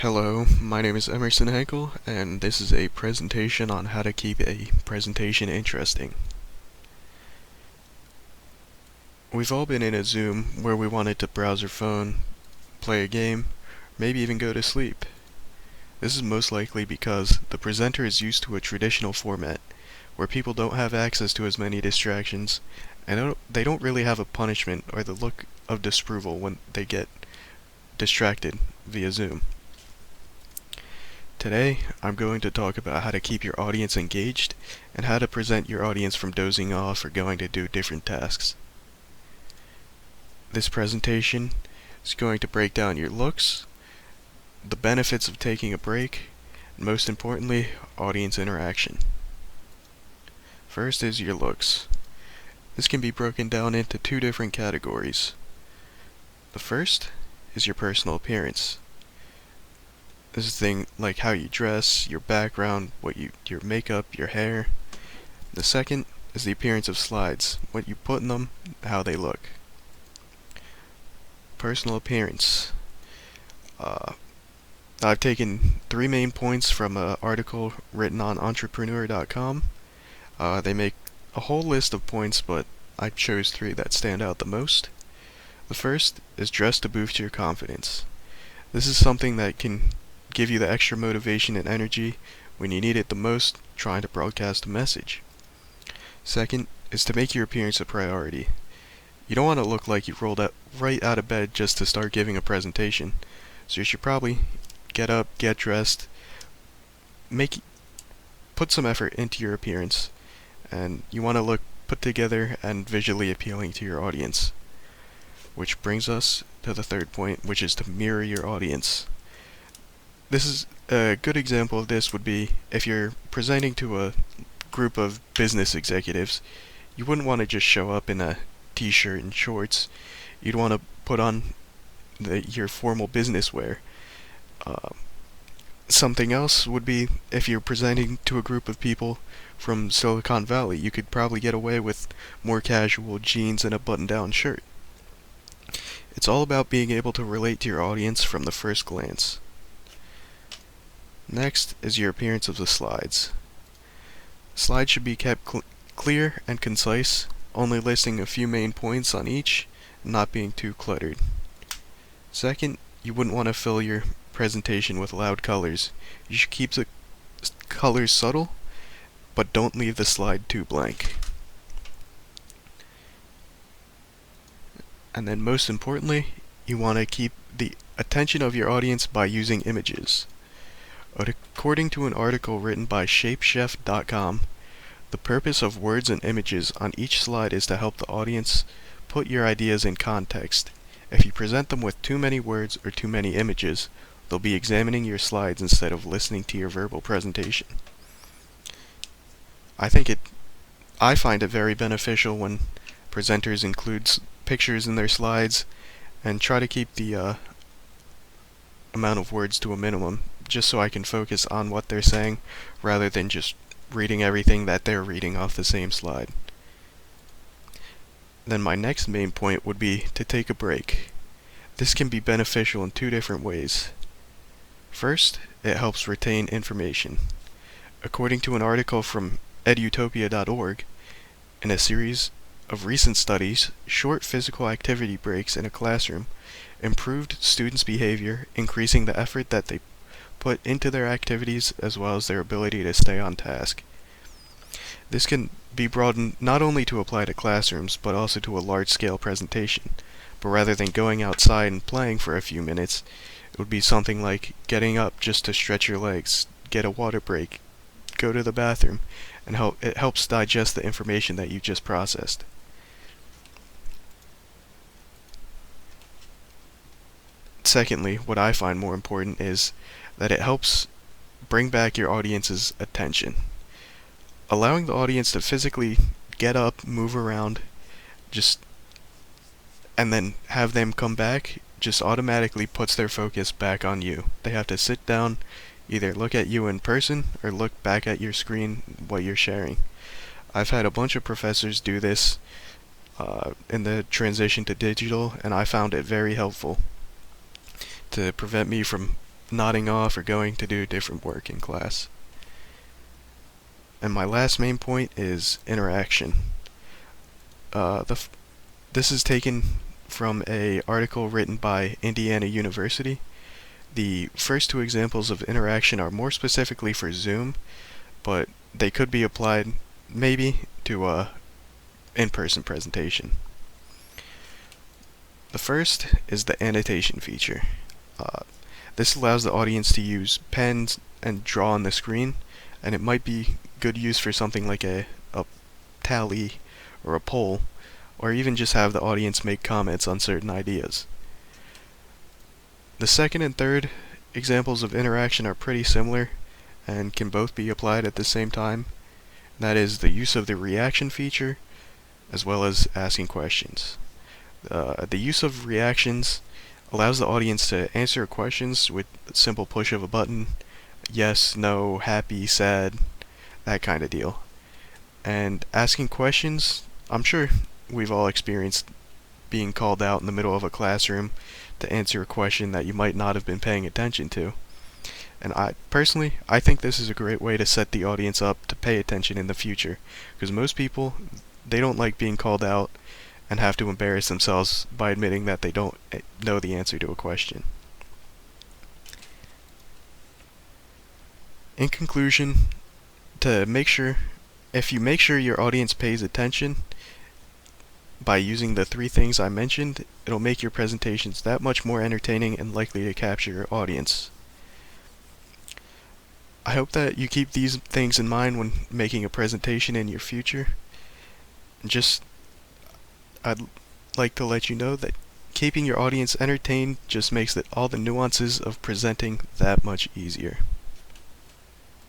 Hello, my name is Emerson Henkel, and this is a presentation on how to keep a presentation interesting. We've all been in a Zoom where we wanted to browse our phone, play a game, maybe even go to sleep. This is most likely because the presenter is used to a traditional format where people don't have access to as many distractions, and they don't really have a punishment or the look of disapproval when they get distracted via Zoom. Today, I'm going to talk about how to keep your audience engaged and how to prevent your audience from dozing off or going to do different tasks. This presentation is going to break down your looks, the benefits of taking a break, and most importantly, audience interaction. First is your looks. This can be broken down into two different categories. The first is your personal appearance. This is thing like how you dress, your background, your makeup, your hair. The second is the appearance of slides, what you put in them, how they look. Personal appearance. I've taken 3 main points from an article written on entrepreneur.com. They make a whole list of points, but I chose 3 that stand out the most. The first is dress to boost your confidence. This is something that can give you the extra motivation and energy when you need it the most trying to broadcast a message. Second is to make your appearance a priority. You don't want to look like you rolled right out of bed just to start giving a presentation, so you should probably get up, get dressed, put some effort into your appearance, and you want to look put together and visually appealing to your audience. Which brings us to the third point, which is to mirror your audience. This is a good example of this would be if you're presenting to a group of business executives, you wouldn't want to just show up in a t-shirt and shorts. You'd want to put on your formal business wear. Something else would be if you're presenting to a group of people from Silicon Valley, you could probably get away with more casual jeans and a button-down shirt. It's all about being able to relate to your audience from the first glance. Next is your appearance of the slides. Slides should be kept clear and concise, only listing a few main points on each, and not being too cluttered. Second, you wouldn't want to fill your presentation with loud colors. You should keep the colors subtle, but don't leave the slide too blank. And then most importantly, you want to keep the attention of your audience by using images. According to an article written by shapechef.com, the purpose of words and images on each slide is to help the audience put your ideas in context. If you present them with too many words or too many images, they'll be examining your slides instead of listening to your verbal presentation. I find it very beneficial when presenters include pictures in their slides and try to keep the amount of words to a minimum, just so I can focus on what they're saying rather than just reading everything that they're reading off the same slide. Then my next main point would be to take a break. This can be beneficial in 2 different ways. First, it helps retain information. According to an article from edutopia.org, in a series of recent studies, short physical activity breaks in a classroom improved students' behavior, increasing the effort that they put into their activities as well as their ability to stay on task. This can be broadened not only to apply to classrooms, but also to a large-scale presentation. But rather than going outside and playing for a few minutes, it would be something like getting up just to stretch your legs, get a water break, go to the bathroom, and it helps digest the information that you just processed. Secondly, what I find more important is that it helps bring back your audience's attention. Allowing the audience to physically get up, move around, and then have them come back just automatically puts their focus back on you. They have to sit down, either look at you in person or look back at your screen what you're sharing. I've had a bunch of professors do this in the transition to digital, and I found it very helpful to prevent me from nodding off or going to do different work in class. And my last main point is interaction. This is taken from a article written by Indiana University. The first two examples of interaction are more specifically for Zoom, but they could be applied maybe to a in-person presentation. The first is the annotation feature. This allows the audience to use pens and draw on the screen, and it might be good use for something like a tally or a poll, or even just have the audience make comments on certain ideas. The second and third examples of interaction are pretty similar and can both be applied at the same time. That is the use of the reaction feature as well as asking questions. The use of reactions allows the audience to answer questions with a simple push of a button, yes, no, happy, sad, that kind of deal. And asking questions, I'm sure we've all experienced being called out in the middle of a classroom to answer a question that you might not have been paying attention to. And I think this is a great way to set the audience up to pay attention in the future, because most people, they don't like being called out and have to embarrass themselves by admitting that they don't know the answer to a question. In conclusion, if you make sure your audience pays attention by using the three things I mentioned, it'll make your presentations that much more entertaining and likely to capture your audience. I hope that you keep these things in mind when making a presentation in your future. I'd like to let you know that keeping your audience entertained just makes all the nuances of presenting that much easier.